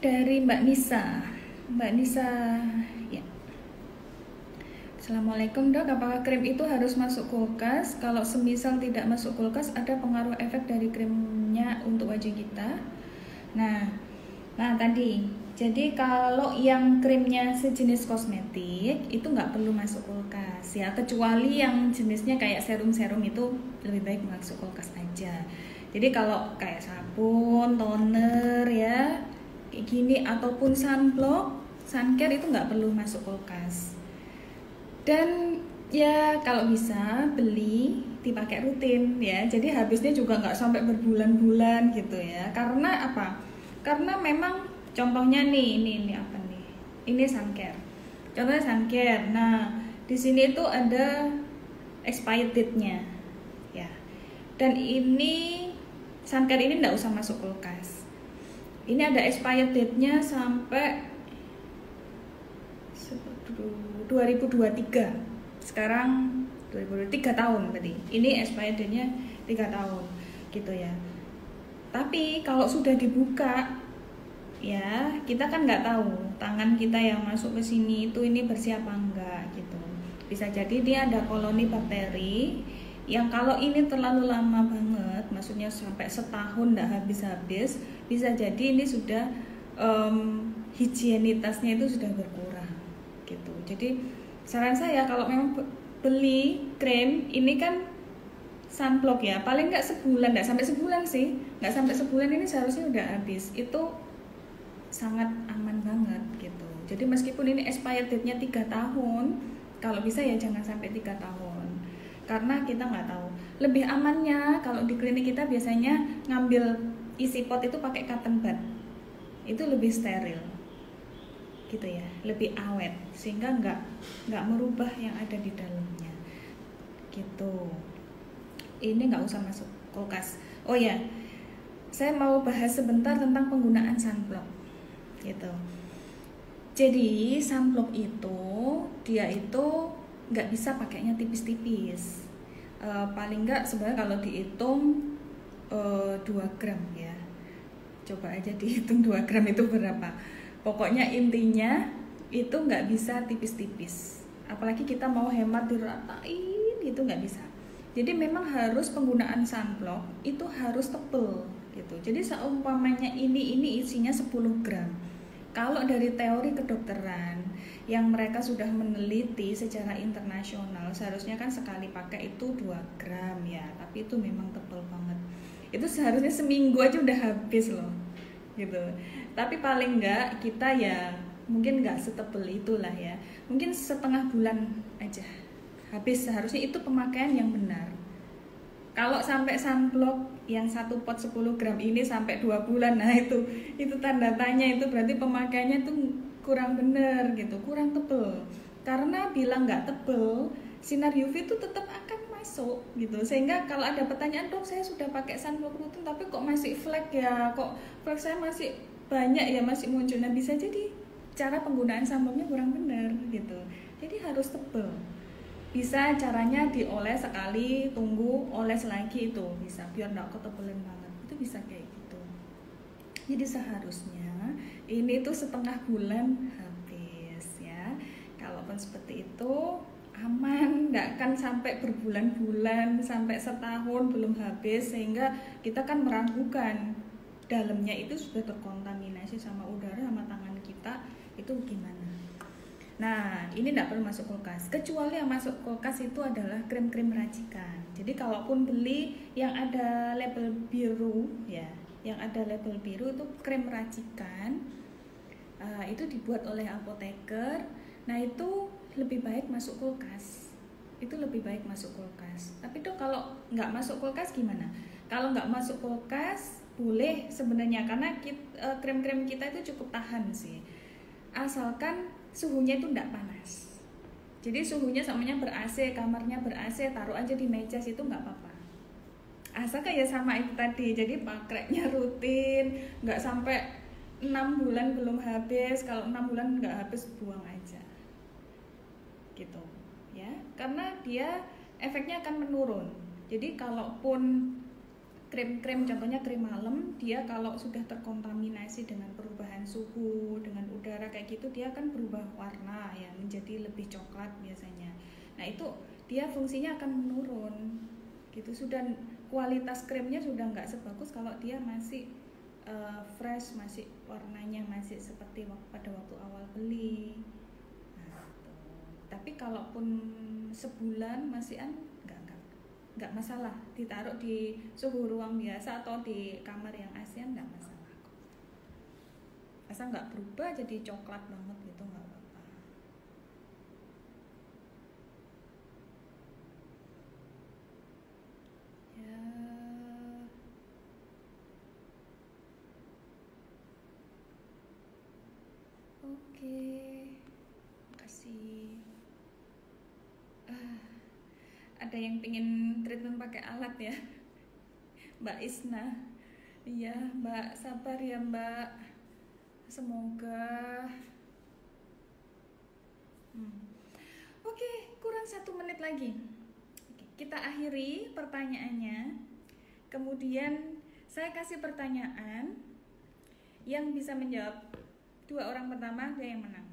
[SPEAKER 1] dari Mbak Nisa ya. Assalamualaikum dok, apakah krim itu harus masuk kulkas? Kalau semisal tidak masuk kulkas, ada pengaruh efek dari krimnya untuk wajah kita? Nah tadi, jadi kalau yang krimnya sejenis kosmetik itu nggak perlu masuk kulkas ya, kecuali yang jenisnya kayak serum-serum itu lebih baik masuk kulkas aja. Jadi kalau kayak sabun, toner ya, kayak gini, ataupun sunblock, suncare itu nggak perlu masuk kulkas. Dan ya kalau bisa beli dipakai rutin ya, jadi habisnya juga nggak sampai berbulan-bulan gitu ya. Karena apa? Karena memang contohnya nih, ini apa nih? Ini suncare. Contohnya suncare. Nah, di sini itu ada expired date-nya ya. Dan ini suncare ini nggak usah masuk kulkas. Ini ada expired date-nya sampai 2023. Sekarang 2023 tahun berarti. Ini expired date-nya 3 tahun gitu ya. Tapi kalau sudah dibuka ya, kita kan nggak tahu tangan kita yang masuk ke sini itu ini bersih apa enggak gitu. Bisa jadi dia ada koloni bakteri yang kalau ini terlalu lama banget, maksudnya sampai setahun nggak habis-habis, bisa jadi ini sudah higienitasnya itu sudah berkurang gitu. Jadi saran saya kalau memang beli krim ini kan sunblock ya, paling nggak sebulan, nggak sampai sebulan sih, nggak sampai sebulan ini seharusnya udah habis. Itu sangat aman banget gitu. Jadi meskipun ini expired date-nya 3 tahun, kalau bisa ya jangan sampai 3 tahun, karena kita nggak tahu. Lebih amannya kalau di klinik kita biasanya ngambil isi pot itu pakai cotton bud, itu lebih steril gitu ya, lebih awet, sehingga nggak merubah yang ada di dalamnya gitu. Ini nggak usah masuk kulkas. Oh ya, saya mau bahas sebentar tentang penggunaan sunblock gitu. Jadi sunblock itu dia itu nggak bisa pakainya tipis-tipis. Paling nggak sebenarnya kalau dihitung 2 gram ya. Coba aja dihitung 2 gram itu berapa. Pokoknya intinya itu nggak bisa tipis-tipis. Apalagi kita mau hemat diratain itu nggak bisa. Jadi memang harus penggunaan sunblock itu harus tebel gitu. Jadi seumpamanya ini isinya 10 gram. Kalau dari teori kedokteran yang mereka sudah meneliti secara internasional, seharusnya kan sekali pakai itu 2 gram ya. Tapi itu memang tebel banget. Itu seharusnya seminggu aja udah habis loh gitu. Tapi paling enggak kita ya mungkin nggak setebel itulah ya, mungkin setengah bulan aja habis. Seharusnya itu pemakaian yang benar. Kalau sampai sunblock yang 1 pot 10 gram ini sampai 2 bulan, nah itu tanda tanya, itu berarti pemakaiannya tuh kurang bener gitu, kurang tebel. Karena bilang nggak tebel, sinar UV itu tetap akan masuk gitu. Sehingga kalau ada pertanyaan, dok saya sudah pakai sunblock rutin tapi kok masih flek ya, kok flek saya masih banyak ya, masih muncul. Nah bisa jadi cara penggunaan sunblocknya kurang bener gitu. Jadi harus tebel. Bisa caranya dioles sekali, tunggu oles lagi, itu bisa biar nggak ketebelan banget, itu bisa kayak gitu. Jadi seharusnya ini tuh setengah bulan habis ya. Kalaupun seperti itu aman, nggak kan sampai berbulan-bulan, sampai setahun belum habis, sehingga kita kan meragukan dalamnya itu sudah terkontaminasi sama udara, sama tangan kita, itu gimana. Nah, ini tidak perlu masuk kulkas. Kecuali yang masuk kulkas itu adalah krim-krim racikan. Jadi kalaupun beli yang ada label biru ya, yang ada label biru itu krim racikan, itu dibuat oleh apoteker. Nah itu lebih baik masuk kulkas. Itu lebih baik masuk kulkas. Tapi tuh kalau nggak masuk kulkas gimana? Kalau nggak masuk kulkas boleh sebenarnya, karena krim-krim kita itu cukup tahan sih. Asalkan suhunya itu tidak panas. Jadi suhunya samanya ber-AC, kamarnya ber-AC, taruh aja di meja situ nggak apa-apa. Asalkan ya sama itu tadi, jadi pakainya rutin, nggak sampai 6 bulan belum habis. Kalau 6 bulan nggak habis, buang aja. Gitu ya, karena dia efeknya akan menurun. Jadi kalaupun krim-krim, contohnya krim malam, dia kalau sudah terkontaminasi dengan perubahan suhu, dengan udara kayak gitu, dia akan berubah warna ya, menjadi lebih coklat biasanya. Nah itu dia fungsinya akan menurun gitu. Sudah kualitas krimnya sudah nggak sebagus kalau dia masih fresh, masih warnanya masih seperti pada waktu awal beli. Nah, gitu. Tapi kalaupun sebulan masih nggak masalah, ditaruh di suhu ruang biasa atau di kamar yang ASEAN nggak masalah kok. Asal nggak berubah jadi coklat banget gitu, nggak apa-apa ya. Oke, makasih. Ada yang pengen treatment pakai alat ya, Mbak Isna. Iya Mbak, sabar ya Mbak, semoga. Oke, kurang 1 menit lagi. Kita akhiri pertanyaannya. Kemudian saya kasih pertanyaan, yang bisa menjawab 2 orang pertama dia yang menang.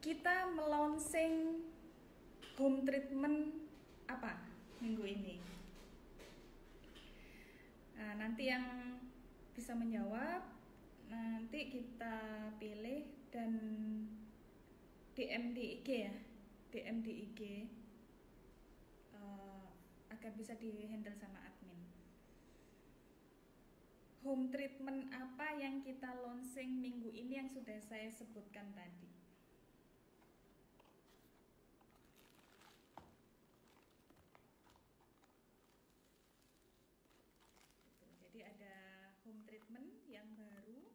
[SPEAKER 1] Kita melaunching home treatment apa minggu ini? Nah, nanti yang bisa menjawab nanti kita pilih dan DM di IG ya, DM di IG agar bisa di-handle sama admin. Home treatment apa yang kita launching minggu ini yang sudah saya sebutkan tadi? Jadi ada home treatment yang baru